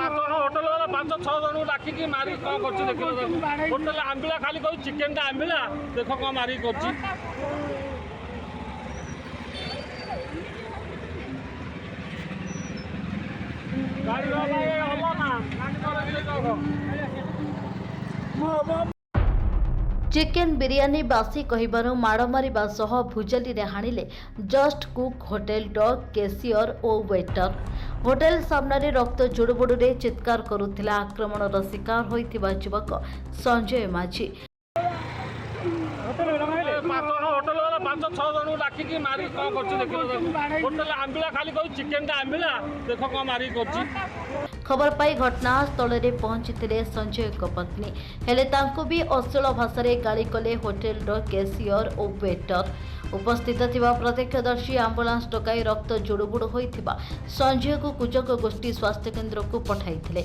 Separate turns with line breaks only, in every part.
Hotel ବାଲା 5-6 ଜଣଙ୍କୁ ଡାକିକି ମାରି କ'ଣ କରୁଛି ଦେଖିଲ। ହୋଟେଲ ଆମ୍ବିଳା ଖାଲି କହୁଛି ଚିକେନଟା ଆମ୍ବିଳା, ଦେଖ କ'ଣ ମାରିକି କରୁଛି।
ଚିକେନ ବିରିୟାନୀ ବାସି କହିବାରୁ ମାଡ଼ ମାରିବା ସହ ଭୁଜାଲିରେ ହାଣିଲେ ଜଷ୍ଟ କୁକ୍ ହୋଟେଲର କେସିୟର ଓ ୱେଟର। ହୋଟେଲ ସାମ୍ନାରେ ରକ୍ତ ଜୁଡୁବୁଡୁରେ ଚିତ୍କାର କରୁଥିଲା ଆକ୍ରମଣର ଶିକାର ହୋଇଥିବା ଯୁବକ ସଞ୍ଜୟ ମାଝୀ।
ହୋଟେଲ ବାଲା 5-6 ଜଣଙ୍କୁ ଡାକିକି ମାରି କ'ଣ କରୁଛି ଦେଖିଲ। ହୋଟେଲ ଆମ୍ବିଳା ଖାଲି କହୁଛି ଚିକେନଟା ଆମ୍ବିଳା, ଦେଖ କ'ଣ ମାରିକି କରୁଛି।
ଖବର ପାଇ ଘଟଣାସ୍ଥଳରେ ପହଞ୍ଚିଥିଲେ ସଞ୍ଜୟଙ୍କ ପତ୍ନୀ, ହେଲେ ତାଙ୍କୁ ବି ଅଶ୍ଳୀଳ ଭାଷାରେ ଗାଳି କଲେ ହୋଟେଲର କେସିୟର ଓ ୱେଟର। ଉପସ୍ଥିତ ଥିବା ପ୍ରତ୍ୟକ୍ଷଦର୍ଶୀ ଆମ୍ବୁଲାନ୍ସ ଡକାଇ ରକ୍ତ ଜୁଡୁବୁଡୁ ହୋଇଥିବା ସଞ୍ଜୟଙ୍କୁ କୁଜଙ୍ଗ ଗୋଷ୍ଠୀ ସ୍ୱାସ୍ଥ୍ୟକେନ୍ଦ୍ରକୁ ପଠାଇଥିଲେ।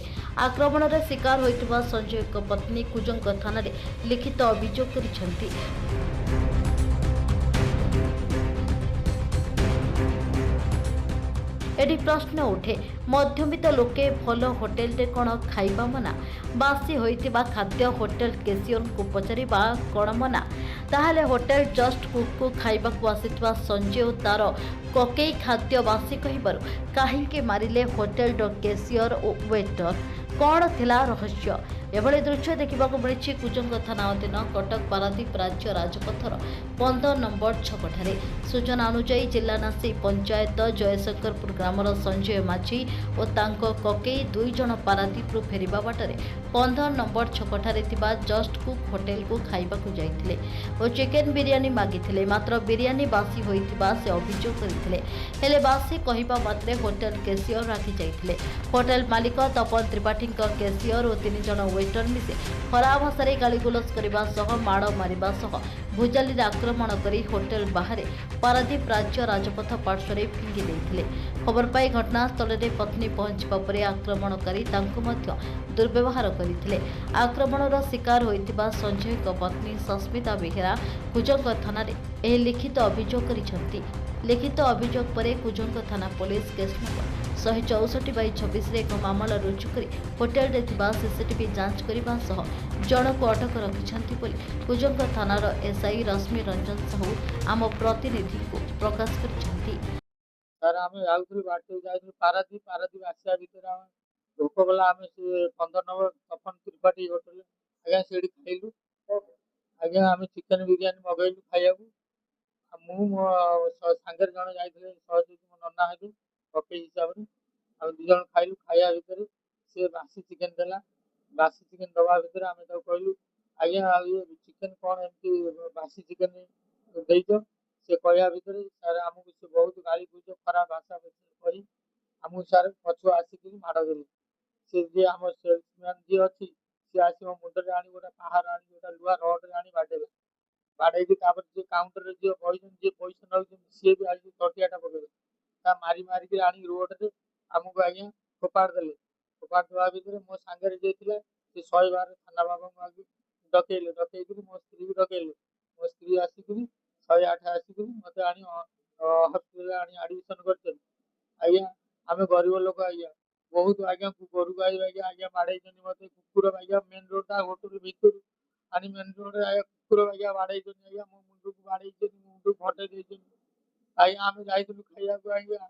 ଆକ୍ରମଣର ଶିକାର ହୋଇଥିବା ସଞ୍ଜୟଙ୍କ ପତ୍ନୀ କୁଜଙ୍ଗ ଥାନାରେ ଲିଖିତ ଅଭିଯୋଗ କରିଛନ୍ତି। ଏଠି ପ୍ରଶ୍ନ ଉଠେ, ମଧ୍ୟବିତ୍ତ ଲୋକେ ଭଲ ହୋଟେଲରେ କ'ଣ ଖାଇବା ମନା? ବାସି ହୋଇଥିବା ଖାଦ୍ୟ ହୋଟେଲ କେସିୟରଙ୍କୁ ପଚାରିବା କ'ଣ ମନା? ତାହେଲେ ହୋଟେଲ ଜଷ୍ଟ କୁକକୁ ଖାଇବାକୁ ଆସିଥିବା ସଞ୍ଜୟ ତାର କକେଇ ଖାଦ୍ୟ ବାସି କହିବାରୁ କାହିଁକି ମାରିଲେ ହୋଟେଲର କେସିୟର ଓ ୱେଟର? କ'ଣ ଥିଲା ରହସ୍ୟ? ଏଭଳି ଦୃଶ୍ୟ ଦେଖିବାକୁ ମିଳିଛି କୁଜଙ୍ଗ ଥାନା ଅଧୀନ କଟକ ପାରାଦୀପ ରାଜ୍ୟ ରାଜପଥର 15 ନମ୍ବର ଛକଠାରେ। ସୂଚନା ଅନୁଯାୟୀ ଜିଲ୍ଲାନାସୀ ପଞ୍ଚାୟତ ଜୟଶଙ୍କରପୁର ଗ୍ରାମର ସଞ୍ଜୟ ମାଝୀ ଓ ତାଙ୍କ କକେଇ 2 ଜଣ ପାରାଦୀପରୁ ଫେରିବା ବାଟରେ 15 ନମ୍ବର ଛକଠାରେ ଥିବା ଜଷ୍ଟ କୁକ୍ ହୋଟେଲକୁ ଖାଇବାକୁ ଯାଇଥିଲେ ଓ ଚିକେନ ବିରିୟାନୀ ମାଗିଥିଲେ। ମାତ୍ର ବିରିୟାନୀ ବାସି ହୋଇଥିବା ସେ ଅଭିଯୋଗ କରିଥିଲେ। ହେଲେ ବାସି କହିବା ମାତ୍ରେ ହୋଟେଲ କେସିୟର ରାଗି ଯାଇଥିଲେ। ହୋଟେଲ ମାଲିକ ତପନ ତ୍ରିପାଠୀଙ୍କ କେସିୟର ଓ 3 ଜଣ ୱେଟର ମିଶି ଖରାପ ଭାଷାରେ ଗାଳିଗୁଲଜ କରିବା ସହ ମାଡ଼ ମାରିବା ସହ ଭୁଜାଲିରେ ଆକ୍ରମଣ କରି ହୋଟେଲ ବାହାରେ ପାରାଦୀପ ରାଜ୍ୟ ରାଜପଥ ପାର୍ଶ୍ୱରେ ଫିଙ୍ଗି ଦେଇଥିଲେ। ଖବର ପାଇ ଘଟଣାସ୍ଥଳରେ ପତ୍ନୀ ପହଞ୍ଚିବା ପରେ ଆକ୍ରମଣକାରୀ ତାଙ୍କୁ ମଧ୍ୟ ଦୁର୍ବ୍ୟବହାର କରିଥିଲେ। ଆକ୍ରମଣର ଶିକାର ହୋଇଥିବା ସଞ୍ଜୟଙ୍କ ପତ୍ନୀ ସସ୍ମିତା ବେହେରା କୁଜଙ୍ଗ ଥାନାରେ ଏହି ଲିଖିତ ଅଭିଯୋଗ କରିଛନ୍ତି। ଲିଖିତ ଅଭିଯୋଗ ପରେ କୁଜଙ୍ଗ ଥାନା ପୋଲିସ କେସ୍ ନମ୍ବର 164/26ରେ ଏକ ମାମଲା ରୁଜୁ କରି ହୋଟେଲରେ ଥିବା ସିସିଟିଭି ଯାଞ୍ଚ କରିବା ସହ ଜଣକୁ ଅଟକ ରଖିଛନ୍ତି ବୋଲି କୁଜଙ୍ଗ ଥାନାର ଏସ୍ଆଇ ରଶ୍ମି ରଞ୍ଜନ ସାହୁ ଆମ ପ୍ରତିନିଧିଙ୍କୁ ପ୍ରକାଶ କରିଛନ୍ତି।
ସାର୍ ଆମେ ଯାଉଥିଲୁ ବାଟକୁ ଯାଇଥିଲୁ ପାରାଦୀପ ଆସିବା ଭିତରେ ଆମେ ଭୋକ କଲା, ଆମେ ସେ 15 ନମ୍ବର ତପନ ତ୍ରିପାଠୀ ହୋଟେଲ ଆଜ୍ଞା ସେଇଠି ଖାଇଲୁ। ଆଜ୍ଞା ଆମେ ଚିକେନ ବିରିୟାନୀ ମଗେଇଲୁ ଖାଇବାକୁ। ମୁଁ ମୋ ସାଙ୍ଗରେ ଜଣେ ଯାଇଥିଲେ ସହଯୋଗୀ ମୋ ନନା ହେବେ କକେଇ ହିସାବରେ, ଆଉ 2 ଜଣ ଖାଇଲୁ। ଖାଇବା ଭିତରେ ସେ ବାସି ଚିକେନ ଦେଲା। ବାସି ଚିକେନ ଦେବା ଭିତରେ ଆମେ ତାକୁ କହିଲୁ, ଆଜ୍ଞା ଆଉ ଇଏ ଚିକେନ କ'ଣ ଏମିତି ବାସି ଚିକେନ ଦେଇଛ? ସେ କହିବା ଭିତରେ ସାର୍ ଆମକୁ ସେ ବହୁତ ଗାଳି ଗୁଜ ଖରାପ ଭାଷା କହି ଆମକୁ ସାର୍ ପଛୁଆ ଆସିକି ମାଡ଼ ଦେଲେ। ସେ ଯିଏ ଆମ ସେଲ୍ସମ୍ୟାନ୍ ଯିଏ ଅଛି ସିଏ ଆସି ମୋ ମୁଣ୍ଡରେ ଆଣି ଗୋଟେ ପାହାର ଆଣି ଗୋଟେ ଲୁହା ରଡ଼ରେ ଆଣି ବାଡ଼େଇଲେ। ବାଡ଼େଇକି ତାପରେ ଯିଏ କାଉଣ୍ଟରରେ ଯିଏ ବଇଛନ୍ତି, ଯିଏ ପଇସା ନେଉଛନ୍ତି, ସିଏ ବି ଆଜି ତଟିଆଟା ପକେଇଲେ। ତା ମାରିକି ଆଣି ରୋଡ଼ରେ ଆମକୁ ଆଜ୍ଞା ଫୋପାଡ଼ି ଦେଲେ। ଫୋପାଡ଼ି ଦେବା ଭିତରେ ମୋ ସାଙ୍ଗରେ ଯିଏ ଥିଲା ସେ 112 ଥାନା ବାବାଙ୍କୁ ଆଗେ ଡକେଇକିରି ମୋ ସ୍ତ୍ରୀକୁ ଡକେଇଲେ। ମୋ ସ୍ତ୍ରୀ ଆସିକିରି 108 ଆସିକିରି ମୋତେ ଆଣି ହସ୍ପିଟାଲରେ ଆଣି ଆଡ଼ମିସନ୍ କରିଛନ୍ତି। ଆଜ୍ଞା ଆମେ ଗରିବ ଲୋକ ଆଜ୍ଞା, ବହୁତ ଆଜ୍ଞା ଗୋରୁ ଗାଈ ଆଜ୍ଞା ବାଡ଼େଇଛନ୍ତି ମୋତେ। କୁକୁର ଆଜ୍ଞା ମେନ୍ ରୋଡ଼ଟା ହୋଟେଲ ଭିତରୁ ଆଣି ମେନ୍ ରୋଡ଼ରେ ଆଜ୍ଞା କୁକୁର ଆଜ୍ଞା ବାଡ଼େଇଛନ୍ତି। ଆଜ୍ଞା ମୋ ମୁଣ୍ଡକୁ ବାଡ଼େଇଛନ୍ତି, ମୁଣ୍ଡକୁ ଫଟେଇ ଦେଇଛନ୍ତି। ଆଜ୍ଞା ଆମେ ଯାଇଥିଲୁ ଖାଇବାକୁ ଆଜ୍ଞା,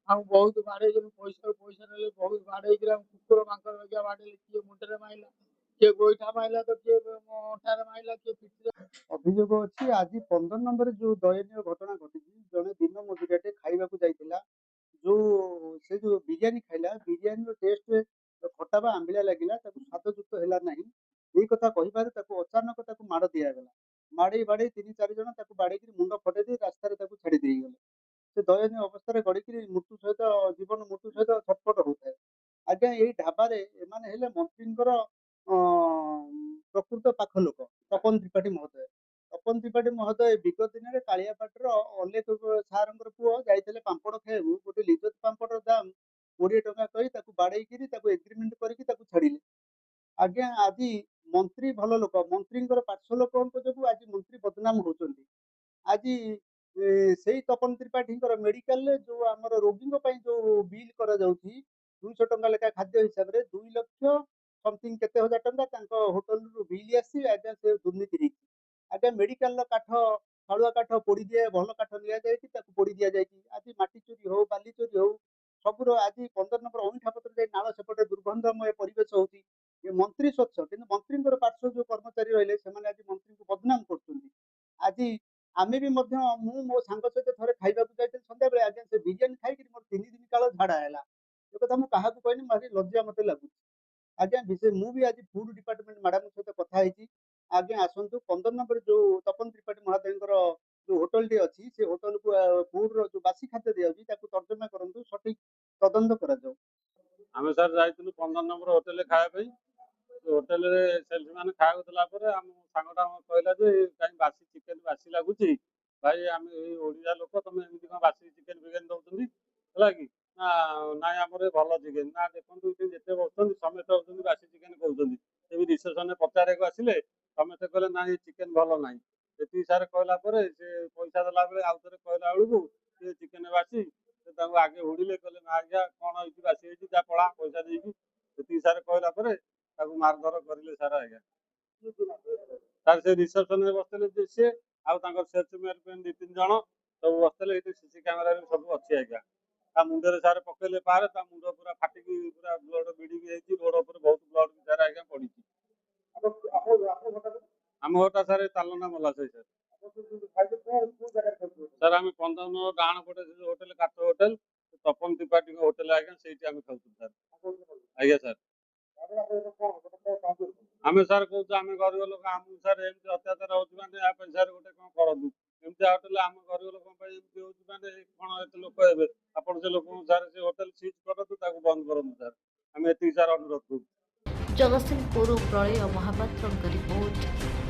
ଆମକୁ ବହୁତ ବାଡ଼େଇଛନ୍ତି। ପଇସା ନେଲେ ବହୁତ ବାଡ଼େଇକିରି ଆମ କୁକୁର ମାଙ୍କଡ଼ ଆଜ୍ଞା ବାଡ଼େଇଲେ। କିଏ ମୁଣ୍ଡରେ ମାଇଲା, କିଏ ଗୋଇଠା ମାଇଲା, ତ କିଏ ଅଣ୍ଟାରେ ମାଇଲା, କିଏ ପିଠିରେ। ଅଭିଯୋଗ ଅଛି ଆଜି 15 ନମ୍ବରରେ ଯୋଉ ଦୟନୀୟ ଘଟଣା ଘଟିଛି, ଜଣେ ଦିନ ମଜୁରିଆଟେ ଖାଇବାକୁ ଯାଇଥିଲା। ସେ ଯୋଉ ବିରିୟାନୀ ଖାଇଲା, ବିରିୟାନୀର ଟେଷ୍ଟ ଖଟା ବା ଆମ୍ବିଳା ଲାଗିଲା, ତାକୁ ସ୍ୱାଦଯୁକ୍ତ ହେଲା ନାହିଁ। ଏଇ କଥା କହିବାରୁ ତାକୁ ଅଚାନକ ତାକୁ ମାଡ଼ ଦିଆଗଲା। ବାଡ଼େଇ 3-4 ଜଣ ତାକୁ ବାଡ଼େଇକିରି ମୁଣ୍ଡ ଫଟେଇ ଦେଇ ରାସ୍ତାରେ ତାକୁ ଛାଡ଼ି ଦେଇଗଲେ। ସେ ଦୟନୀୟ ଅବସ୍ଥାରେ ଗଡ଼ିକିରି ଜୀବନ ମୃତ୍ୟୁ ସହିତ ଛଟପଟ ହଉଥାଏ। ଆଜ୍ଞା ଏଇ ଢାବାରେ ଏମାନେ ହେଲେ ମନ୍ତ୍ରୀଙ୍କର ପ୍ରକୃତ ପାଖ ଲୋକ ତପନ ତ୍ରିପାଠୀ ମହୋଦୟ। ତପନ ତ୍ରିପାଠୀ ମହୋଦୟ ବିଗତ ଦିନରେ କାଳିଆପାଟର ଅଲେଖ ସାରଙ୍କର ପୁଅ ଯାଇଥିଲେ ପାମ୍ପଡ଼ ଖାଇବାକୁ। ଗୋଟେ ଲିଜତ ପାମ୍ପଡ଼ର ଦାମ 20 ଟଙ୍କା କହି ତାକୁ ବାଡ଼େଇକିରି ତାକୁ ଏଗ୍ରିମେଣ୍ଟ କରିକି ତାକୁ ଛାଡ଼ିଲେ। ଆଜ୍ଞା ଆଜି ମନ୍ତ୍ରୀ ଭଲ ଲୋକ, ମନ୍ତ୍ରୀଙ୍କର ପାର୍ଶ୍ୱ ଲୋକଙ୍କ ଯୋଗୁଁ ଆଜି ମନ୍ତ୍ରୀ ବଦନାମ ହଉଛନ୍ତି। ଆଜି ସେଇ ତପନ ତ୍ରିପାଠୀଙ୍କର ମେଡିକାଲରେ ଯୋଉ ଆମର ରୋଗୀଙ୍କ ପାଇଁ ଯୋଉ ବିଲ୍ କରାଯାଉଛି,
200 ଟଙ୍କା ଲେଖା ଖାଦ୍ୟ ହିସାବରେ 2 ଲକ୍ଷ ସମଥିଙ୍ଗ କେତେ ହଜାର ଟଙ୍କା ତାଙ୍କ ହୋଟେଲରୁ ବିଲ୍ ଆସି ଆଜ୍ଞା ସେ ଦୁର୍ନୀତି ହେଇଛି। ଆଜ୍ଞା ମେଡିକାଲର କାଠ ଶାଳୁଆ କାଠ ପୋଡ଼ି ଦିଏ, ଭଲ କାଠ ନିଆଯାଇକି ତାକୁ ପୋଡ଼ି ଦିଆଯାଇଛି। ଆଜି ମାଟି ଚୋରି ହଉ, ବାଲି ଚୋରି ହଉ, ସବୁର ଆଜି 15 ନମ୍ବର ଅଇଁଠା ପତ୍ର ଯାଇ ନାଳ ସେପଟେ ଦୁର୍ଗନ୍ଧମୟ ପରିବେଶ ହଉଛି। ଏ ମନ୍ତ୍ରୀ ସ୍ୱଚ୍ଛ, କିନ୍ତୁ ମନ୍ତ୍ରୀଙ୍କର ପାର୍ଶ୍ୱ ଯୋଉ କର୍ମଚାରୀ ରହିଲେ ସେମାନେ ଆଜି ମନ୍ତ୍ରୀଙ୍କୁ ବଦନାମ କରୁଛନ୍ତି। ଆଜି ଆମେ ବି ମଧ୍ୟ ମୁଁ ମୋ ସାଙ୍ଗ ସହିତ ଥରେ ଖାଇବାକୁ ଯାଇଥିଲି ସନ୍ଧ୍ୟାବେଳେ, ଆଜ୍ଞା ସେ ବିରିୟାନୀ ଖାଇକିରି ମୋର 3 ଦିନ କାଳ ଝାଡା ହେଲା। ଏ କଥା ମୁଁ କାହାକୁ କହିନି, ଭାରି ଲଜ୍ଜା ମତେ ଲାଗୁଛି। ଆଜ୍ଞା ମୁଁ ବି ଆଜି ଫୁଡ ଡିପାର୍ଟମେଣ୍ଟ ମ୍ୟାଡାମଙ୍କ ସହିତ କଥା ହେଇଛି। ଆଜ୍ଞା ଆସନ୍ତୁ 15 ନମ୍ବର ଯୋଉ ତପନ ତ୍ରିପାଠୀ ମହାଦୟଙ୍କର ଯୋଉ ହୋଟେଲଟି ଅଛି ସେ ହୋଟେଲକୁ ଫୁଡର ଯୋଉ ବାସି ଖାଦ୍ୟ ଦିଆଯାଉଛି ତାକୁ ତର୍ଜମା କରନ୍ତୁ, ସଠିକ ତଦନ୍ତ କରାଯାଉ।
ଆମେ ସାର୍ ଯାଇଥିଲୁ 15 ନମ୍ବର ହୋଟେଲରେ ଖାଇବା ପାଇଁ। ହୋଟେଲରେ ସେଲ୍ସମ୍ୟାନ୍ ଖାଇବାକୁ ଦେଲା ପରେ ଆମ ସାଙ୍ଗଟା ଆମକୁ କହିଲା ଯେ କାହିଁ ବାସି ଚିକେନ ବାସି ଲାଗୁଛି, ଭାଇ ଆମେ ଏଇ ଓଡ଼ିଆ ଲୋକ, ତମେ ଏମିତି କ'ଣ ବାସି ଚିକେନ ଫିକେନ ଦଉଛନ୍ତି ହେଲା କି? ନା ନାଇଁ ଆମର ଏ ଭଲ ଚିକେନ। ନା ଦେଖନ୍ତୁ ଏଠି ଯେତେ ବସୁଛନ୍ତି ସମସ୍ତେ ହଉଛନ୍ତି ବାସି ଚିକେନ କହୁଛନ୍ତି। ସେ ବି ରିସେପସନରେ ପଚାରିବାକୁ ଆସିଲେ ସମସ୍ତେ କହିଲେ ନାଇଁ ଚିକେନ ଭଲ ନାହିଁ। ଏତିକି ସାର୍ କହିଲା ପରେ ସେ ପଇସା ଦେଲା ବେଳେ ଆଉ ଥରେ କହିଲା ବେଳକୁ ସେ ଚିକେନ ବାସି, ସେ ତାଙ୍କୁ ଆଗେ ହୁଡ଼ିଲେ, କହିଲେ ନା ଆଜ୍ଞା କ'ଣ ହେଇଛି ବାସି ହେଇଛି, ଯା ପଳା ପଇସା ଦେଇକି। ଏତିକି ସାର୍ କହିଲା ପରେ ତାକୁ ମାରଧର କରିଲେ ସାର୍। ଆଜ୍ଞା ସାର୍ ସେ ରିସେପସନରେ ବସିଥିଲେ ଯେ ସିଏ ଆଉ ତାଙ୍କର ସେଲ୍ସମ୍ୟାନ୍ 2-3 ଜଣ ସବୁ ବସିଥିଲେ। ଏଠି ସିସି କ୍ୟାମେରାରେ ସବୁ ଅଛି ଆଜ୍ଞା। ତା ମୁଣ୍ଡରେ ସାର୍ ପକେଇଲେ ପାରେ, ତା ମୁଣ୍ଡ ପୁରା ଫାଟିକି ପୁରା ବ୍ଲଡ ବିଡିକି ହେଇଛି। ରୋଡ ଉପରେ ବହୁତ ବ୍ଲଡ ବି ସାର୍ ଆଜ୍ଞା ପଡିଛି। ଆମ ଘରଟା ସାର୍ ତାଲନା ମଲା ସାର୍। ସାର୍ ଆମେ 15 ନମ୍ବର ଡାହାଣ ପଟେ ସେ ହୋଟେଲ କାଠ ହୋଟେଲ ତପନ ତ୍ରିପାଠୀଙ୍କ ହୋଟେଲ ଆଜ୍ଞା, ସେଇଠି ଆମେ ଖାଉଥିଲୁ ସାର୍। ଆଜ୍ଞା ସାର୍ ଆମେ ସାର୍ କହୁଛୁ ଆମେ ଗରିବ ଲୋକ, ଆମକୁ ସାର୍ ଏମିତି ଅତ୍ୟାଚାର ହଉଛି ମାନେ ୟା ପାଇଁ ସାର୍ ଗୋଟେ କ'ଣ କରନ୍ତୁ। ଏମିତି ହୋଟେଲ ଆମ ଗରିବ ଲୋକଙ୍କ ପାଇଁ ଏମିତି ହଉଛି ମାନେ କ'ଣ ଏତେ ଲୋକ ହେବେ, ଆପଣ ସେ ଲୋକଙ୍କୁ ସାର୍ ସେ ହୋଟେଲ ସିଜ୍ କରନ୍ତୁ, ତାକୁ ବନ୍ଦ କରନ୍ତୁ ସାର୍। ଆମେ ଏତିକି ସାର୍ ଅନୁରୋଧ କରୁଛୁ।
ଜଗତସିଂହପୁର ପ୍ରଳୟ ମହାପାତ୍ରଙ୍କ ରିପୋର୍ଟ।